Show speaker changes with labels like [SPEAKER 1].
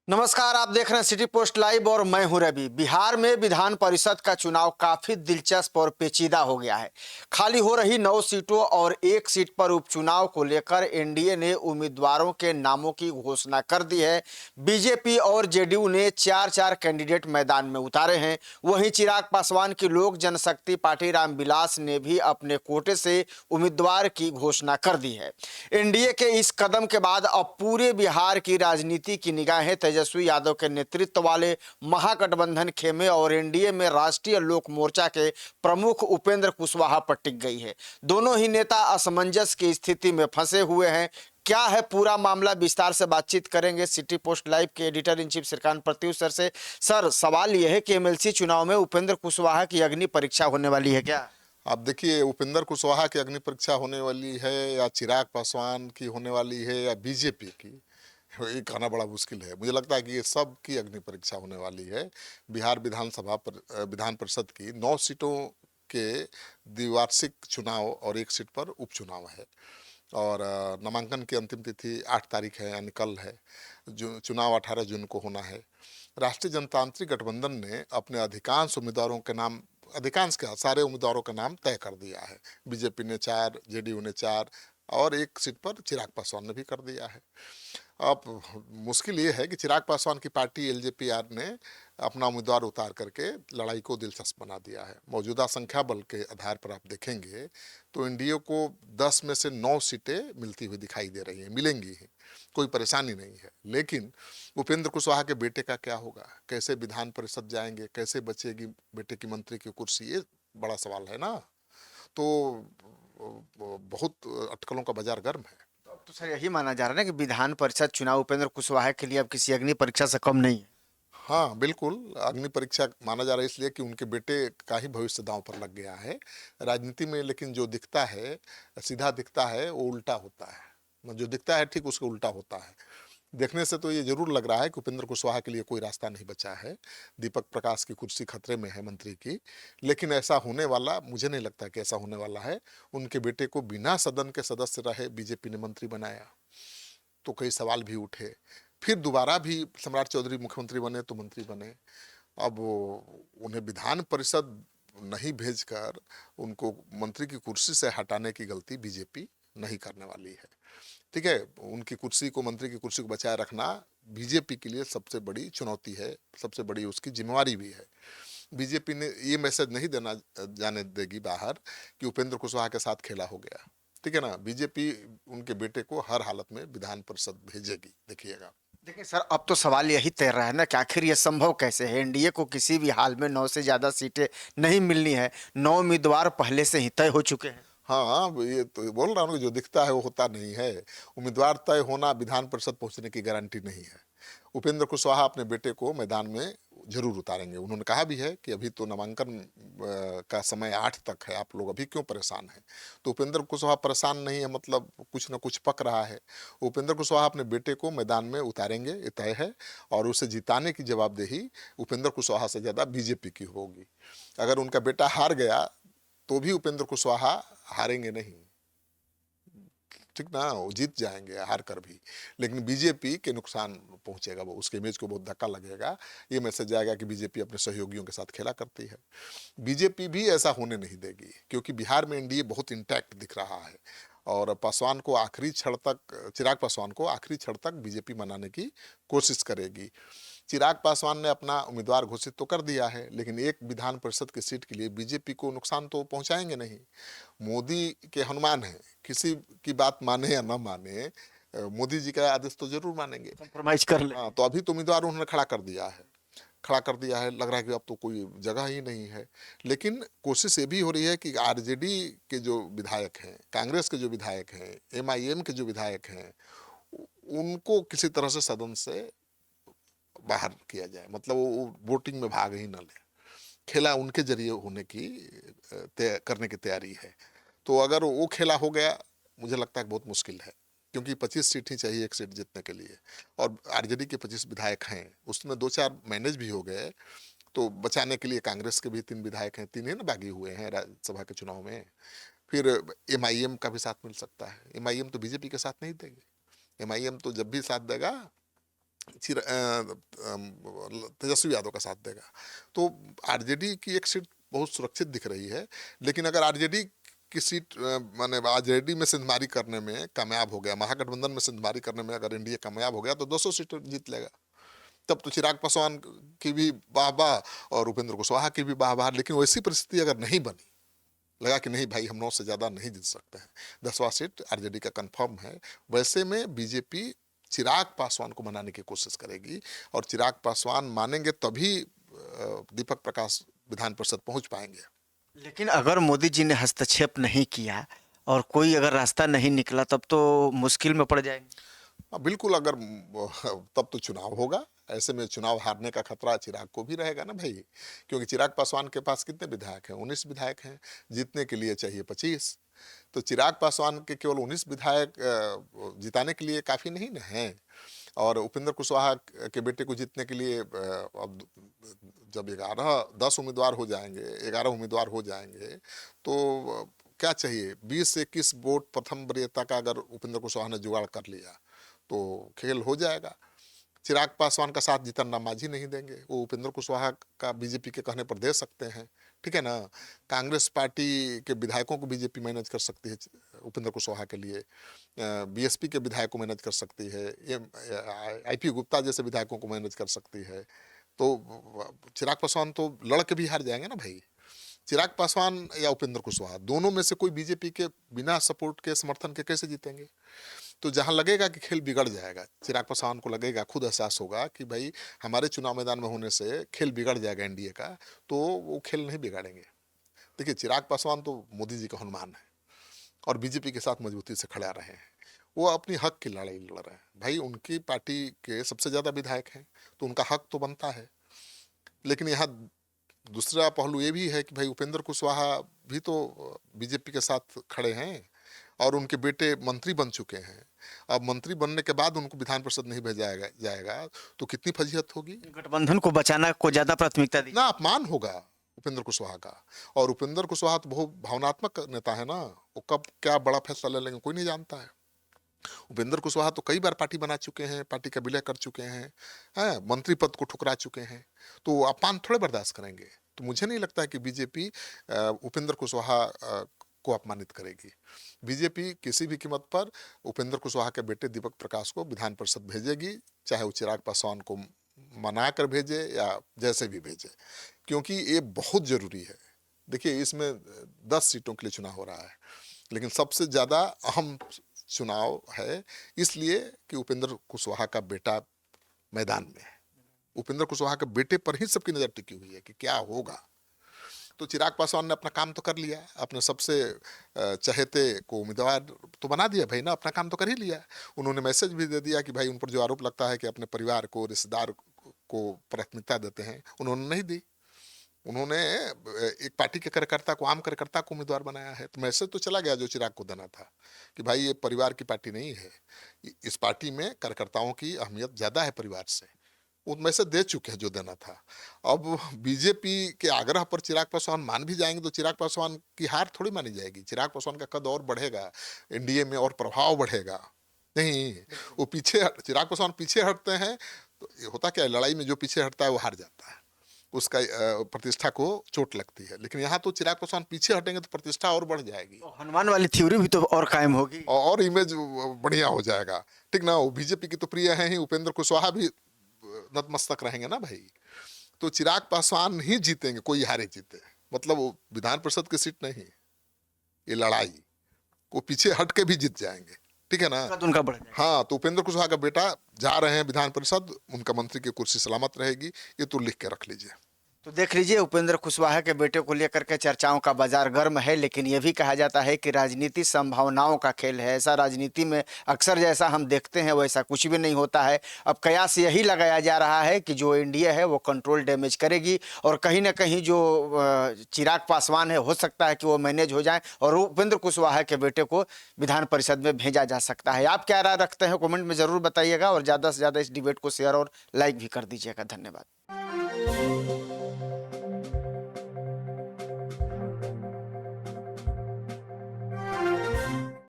[SPEAKER 1] नमस्कार, आप देख रहे हैं सिटी पोस्ट लाइव और मैं हूं रवि। बिहार में विधान परिषद का चुनाव काफी दिलचस्प और पेचीदा हो गया है। खाली हो रही 9 सीटों और एक सीट पर उपचुनाव को लेकर एनडीए ने उम्मीदवारों के नामों की घोषणा कर दी है। बीजेपी और जेडीयू ने चार चार कैंडिडेट मैदान में उतारे हैं। वहीं चिराग पासवान की लोक जनशक्ति पार्टी रामविलास ने भी अपने कोटे से उम्मीदवार की घोषणा कर दी है। एनडीए के इस कदम के बाद अब पूरे बिहार की राजनीति की निगाहें तेजस्वी यादव के नेतृत्व वाले महागठबंधन खेमे और एनडीए में राष्ट्रीय लोक मोर्चा के प्रमुख उपेंद्र कुशवाहा पर टिक गई है। दोनों ही नेता असमंजस की स्थिति में फंसे हुए हैं। क्या है पूरा मामला, विस्तार से बातचीत करेंगे सिटी पोस्ट लाइव के editor in chief Shrikant Pratyush sir से। सर, सवाल यह है कि एमएलसी चुनाव में उपेंद्र कुशवाहा की अग्नि परीक्षा होने वाली है क्या?
[SPEAKER 2] आप देखिए, उपेंद्र कुशवाहा की अग्नि परीक्षा होने वाली है या चिराग पासवान की होने वाली है या बीजेपी की, ये कहना बड़ा मुश्किल है। मुझे लगता है कि ये सब की अग्नि परीक्षा होने वाली है। बिहार विधान परिषद की 9 सीटों के द्विवार्षिक चुनाव और एक सीट पर उपचुनाव है और नामांकन की अंतिम तिथि 8 तारीख है, यानी कल है। चुनाव 18 जून को होना है। राष्ट्रीय जनतांत्रिक गठबंधन ने अपने अधिकांश क्या सारे उम्मीदवारों का नाम तय कर दिया है। बीजेपी ने 4, जेडीयू ने 4 और एक सीट पर चिराग पासवान ने भी कर दिया है। अब मुश्किल ये है कि चिराग पासवान की पार्टी एलजेपी ने अपना उम्मीदवार उतार करके लड़ाई को दिलचस्प बना दिया है। मौजूदा संख्या बल के आधार पर आप देखेंगे तो एनडीए को 10 में से 9 सीटें मिलती हुई दिखाई दे रही हैं, मिलेंगी ही, कोई परेशानी नहीं है। लेकिन उपेंद्र कुशवाहा के बेटे का क्या होगा, कैसे विधान परिषद जाएंगे, कैसे बचेगी बेटे की मंत्री की कुर्सी, ये बड़ा सवाल है ना। तो बहुत अटकलों का बाजार गर्म है।
[SPEAKER 1] तो सर, यही माना जा रहा है ना कि विधान परिषद चुनाव उपेंद्र कुशवाहा के लिए अब किसी अग्नि परीक्षा से कम नहीं है।
[SPEAKER 2] हाँ बिल्कुल, अग्नि परीक्षा माना जा रहा है इसलिए कि उनके बेटे का ही भविष्य दांव पर लग गया है राजनीति में। लेकिन जो दिखता है, सीधा दिखता है, वो उल्टा होता है। जो दिखता है ठीक उसके उल्टा होता है। देखने से तो ये जरूर लग रहा है कि उपेंद्र कुशवाहा के लिए कोई रास्ता नहीं बचा है। दीपक प्रकाश की कुर्सी खतरे में है, मंत्री की। लेकिन ऐसा होने वाला मुझे नहीं लगता कि ऐसा होने वाला है। उनके बेटे को बिना सदन के सदस्य रहे बीजेपी ने मंत्री बनाया, तो कई सवाल भी उठे। फिर दोबारा भी सम्राट चौधरी मुख्यमंत्री बने तो मंत्री बने। अब उन्हें विधान परिषद नहीं भेजकर उनको मंत्री की कुर्सी से हटाने की गलती बीजेपी नहीं करने वाली है। ठीक है, उनकी कुर्सी को, मंत्री की कुर्सी को बचाए रखना बीजेपी के लिए सबसे बड़ी चुनौती है, सबसे बड़ी उसकी जिम्मेवारी भी है। बीजेपी ने ये मैसेज नहीं देना जाने देगी बाहर कि उपेंद्र कुशवाहा के साथ खेला हो गया। ठीक है ना, बीजेपी उनके बेटे को हर हालत में विधान परिषद भेजेगी, देखिएगा।
[SPEAKER 1] देखिए सर, अब तो सवाल यही तैर रहा है ना कि आखिर ये संभव कैसे है। एनडीए को किसी भी हाल में 9 से ज्यादा सीटें नहीं मिलनी है। 9 उम्मीदवार पहले से ही तय हो चुके हैं।
[SPEAKER 2] हाँ, ये तो बोल रहा हूँ कि जो दिखता है वो होता नहीं है। उम्मीदवार तय होना विधान परिषद पहुंचने की गारंटी नहीं है। उपेंद्र कुशवाहा अपने बेटे को मैदान में जरूर उतारेंगे। उन्होंने कहा भी है कि अभी तो नामांकन का समय 8 तक है, आप लोग अभी क्यों परेशान हैं। तो उपेंद्र कुशवाहा परेशान नहीं है, मतलब कुछ ना कुछ पक रहा है। उपेंद्र कुशवाहा अपने बेटे को मैदान में उतारेंगे, ये तय है। और उसे जिताने की जवाबदेही उपेंद्र कुशवाहा से ज़्यादा बीजेपी की होगी। अगर उनका बेटा हार गया तो भी उपेंद्र कुशवाहा हारेंगे नहीं, ठीक ना, वो जीत जाएंगे हार कर भी। लेकिन बीजेपी के नुकसान पहुंचेगा, वो उसके इमेज को बहुत धक्का लगेगा। ये मैसेज जाएगा कि बीजेपी अपने सहयोगियों के साथ खेला करती है। बीजेपी भी ऐसा होने नहीं देगी, क्योंकि बिहार में एनडीए बहुत इंटैक्ट दिख रहा है और चिराग पासवान को आखिरी क्षण तक बीजेपी मनाने की कोशिश करेगी। चिराग पासवान ने अपना उम्मीदवार घोषित तो कर दिया है, लेकिन एक विधान परिषद की सीट के लिए बीजेपी को नुकसान तो पहुंचाएंगे नहीं। मोदी के हनुमान हैं, किसी की बात माने या ना माने, मोदी जी का आदेश तो जरूर मानेंगे।
[SPEAKER 1] कंप्रोमाइज कर ले।
[SPEAKER 2] हाँ, तो अभी तो उम्मीदवार उन्होंने खड़ा कर दिया है, लग रहा है कि अब तो कोई जगह ही नहीं है। लेकिन कोशिश ये भी हो रही है कि आरजेडी के जो विधायक हैं, कांग्रेस के जो विधायक हैं, एमआईएम के जो विधायक हैं, उनको किसी तरह से सदन से बाहर किया जाए, मतलब वो वोटिंग में भाग ही न ले। खेला उनके जरिए होने की करने की तैयारी है। तो अगर वो खेला हो गया, मुझे लगता है बहुत मुश्किल है, क्योंकि 25 सीट ही चाहिए एक सीट जीतने के लिए। और आरजेडी के 25 विधायक हैं, उसमें 2-4 मैनेज भी हो गए तो बचाने के लिए कांग्रेस के भी 3 विधायक हैं, 3 ही ना बागी हुए हैं राज्यसभा के चुनाव में। फिर एमआईएम का भी साथ मिल सकता है। एमआईएम तो बीजेपी के साथ नहीं देगी। एमआईएम तो जब भी साथ देगा तेजस्वी यादव का साथ देगा। तो आरजेडी की एक सीट बहुत सुरक्षित दिख रही है, लेकिन अगर आरजेडी की सीट माने आरजेडी में सिंधमारी करने में कामयाब हो गया, महागठबंधन में सिंधमारी करने में अगर एनडीए कामयाब हो गया तो 200 सीट जीत लेगा। तब तो चिराग पासवान की भी वाह वाह और उपेंद्र कुशवाहा की भी वाह वाह। लेकिन वैसी परिस्थिति अगर नहीं बनी, लगा कि नहीं भाई हम 9 से ज़्यादा नहीं जीत सकते हैं, 10वां सीट आरजेडी का कंफर्म है, वैसे में बीजेपी चिराग पासवान को मनाने की कोशिश करेगी। और चिराग पासवान मानेंगे तभी दीपक प्रकाश विधान परिषद पहुंच पाएंगे।
[SPEAKER 1] लेकिन अगर मोदी जी ने हस्तक्षेप नहीं किया और कोई अगर रास्ता नहीं निकला तब तो मुश्किल में पड़ जाएंगे।
[SPEAKER 2] बिल्कुल, अगर तब तो चुनाव होगा। ऐसे में चुनाव हारने का खतरा चिराग को भी रहेगा ना भाई, क्योंकि चिराग पासवान के पास कितने विधायक हैं? 19 विधायक हैं, जीतने के लिए चाहिए 25। तो चिराग पासवान के केवल 19 विधायक जिताने के लिए काफ़ी नहीं न हैं। और उपेंद्र कुशवाहा के बेटे को जीतने के लिए अब जब 10 उम्मीदवार हो जाएंगे, 11 उम्मीदवार हो जाएंगे, तो क्या चाहिए? 20 से 21 वोट प्रथम वरीयता का अगर उपेंद्र कुशवाहा ने जुगाड़ कर लिया तो खेल हो जाएगा। चिराग पासवान का साथ जीतन मांझी नहीं देंगे, वो उपेंद्र कुशवाहा का बीजेपी के कहने पर दे सकते हैं, ठीक है ना। कांग्रेस पार्टी के विधायकों को बीजेपी मैनेज कर सकती है उपेंद्र कुशवाहा के लिए, बीएसपी के विधायक को मैनेज कर सकती है, ये आईपी गुप्ता जैसे विधायकों को मैनेज कर सकती है। तो चिराग पासवान तो लड़ के भी हार जाएंगे ना भाई। चिराग पासवान या उपेंद्र कुशवाहा दोनों में से कोई बीजेपी के बिना सपोर्ट के, समर्थन के कैसे जीतेंगे? तो जहां लगेगा कि खेल बिगड़ जाएगा, चिराग पासवान को लगेगा, खुद एहसास होगा कि भाई हमारे चुनाव मैदान में होने से खेल बिगड़ जाएगा एनडीए का, तो वो खेल नहीं बिगाड़ेंगे। देखिए, चिराग पासवान तो मोदी जी का हनुमान है और बीजेपी के साथ मजबूती से खड़ा रहे हैं। वो अपनी हक की लड़ाई लड़ रहे हैं भाई। उनकी पार्टी के सबसे ज्यादा विधायक हैं, तो उनका हक तो बनता है। लेकिन यहाँ दूसरा पहलू ये भी है कि भाई उपेंद्र कुशवाहा भी तो बीजेपी के साथ खड़े हैं और उनके बेटे मंत्री बन चुके हैं। अब मंत्री बनने के बाद उनको विधान परिषद नहीं भेजा जाएगा तो कितनी फजीहत होगी।
[SPEAKER 1] गठबंधन को बचाना को ज्यादा प्राथमिकता दी।
[SPEAKER 2] ना अपमान होगा उपेंद्र कुशवाहा का। और उपेंद्र कुशवाहा तो बहुत भावनात्मक नेता है ना, वो कब क्या बड़ा फैसला ले लेंगे कोई नहीं जानता है। उपेंद्र कुशवाहा तो कई बार पार्टी बना चुके हैं, पार्टी का विलय कर चुके हैं, मंत्री पद को ठुकरा चुके हैं, तो अपमान थोड़े बर्दाश्त करेंगे। तो मुझे नहीं लगता है कि बीजेपी उपेंद्र कुशवाहा को अपमानित करेगी। बीजेपी किसी भी कीमत पर उपेंद्र कुशवाहा के बेटे दीपक प्रकाश को विधान परिषद भेजेगी, चाहे वो चिराग पासवान को मना कर भेजे या जैसे भी भेजे, क्योंकि ये बहुत जरूरी है। देखिए, इसमें 10 सीटों के लिए चुनाव हो रहा है, लेकिन सबसे ज्यादा अहम चुनाव है इसलिए कि उपेंद्र कुशवाहा का बेटा मैदान में है। उपेंद्र कुशवाहा के बेटे पर ही सबकी नजर टिकी हुई है कि क्या होगा। तो चिराग पासवान ने अपना काम तो कर लिया, अपने सबसे चहेते को उम्मीदवार तो बना दिया भाई ना, अपना काम तो कर ही लिया। उन्होंने मैसेज भी दे दिया कि भाई उन पर जो आरोप लगता है कि अपने परिवार को, रिश्तेदार को प्राथमिकता देते हैं, उन्होंने नहीं दी। उन्होंने एक पार्टी के कार्यकर्ता को, आम कार्यकर्ता को उम्मीदवार बनाया है। तो मैसेज तो चला गया जो चिराग को देना था कि भाई ये परिवार की पार्टी नहीं है, इस पार्टी में कार्यकर्ताओं की अहमियत ज्यादा है परिवार से। वो मैसेज दे चुके हैं जो देना था। अब बीजेपी के आग्रह पर चिराग पासवान मान भी जाएंगे तो चिराग पासवान की हार थोड़ी मानी जाएगी। चिराग पासवान का कद और बढ़ेगा, एनडीए में और प्रभाव बढ़ेगा। नहीं, वो पीछे, चिराग पासवान पीछे हटते हैं तो होता क्या है, लड़ाई में जो पीछे हटता है वो हार जाता है, उसका प्रतिष्ठा को चोट लगती है। लेकिन यहाँ तो चिराग पासवान पीछे हटेंगे तो प्रतिष्ठा और बढ़ जाएगी,
[SPEAKER 1] तो हनुमान वाली थ्योरी भी तो और कायम होगी
[SPEAKER 2] और इमेज बढ़िया हो जाएगा, ठीक ना। वो बीजेपी की तो प्रिय है ही, उपेंद्र कुशवाहा भी नतमस्तक रहेंगे ना भाई। तो चिराग पासवान ही जीतेंगे, कोई हारे जीते, मतलब वो विधान परिषद की सीट नहीं, ये लड़ाई को पीछे हट के भी जीत जाएंगे, ठीक है ना।
[SPEAKER 1] उनका बढ़ जाएगा।
[SPEAKER 2] हाँ, तो उपेंद्र कुशवाहा का बेटा जा रहे हैं विधान परिषद, उनका मंत्री की कुर्सी सलामत रहेगी, ये तो लिख के रख लीजिए।
[SPEAKER 1] तो देख लीजिए, उपेंद्र कुशवाहा के बेटे को लेकर के चर्चाओं का बाजार गर्म है, लेकिन यह भी कहा जाता है कि राजनीति संभावनाओं का खेल है। ऐसा राजनीति में अक्सर जैसा हम देखते हैं वैसा कुछ भी नहीं होता है। अब कयास यही लगाया जा रहा है कि जो एनडीए है वो कंट्रोल डैमेज करेगी और कहीं ना कहीं जो चिराग पासवान है, हो सकता है कि वो मैनेज हो जाए और उपेंद्र कुशवाहा के बेटे को विधान परिषद में भेजा जा सकता है। आप क्या राय रखते हैं, कमेंट में जरूर बताइएगा और ज़्यादा से ज़्यादा इस डिबेट को शेयर और लाइक भी कर दीजिएगा। धन्यवाद।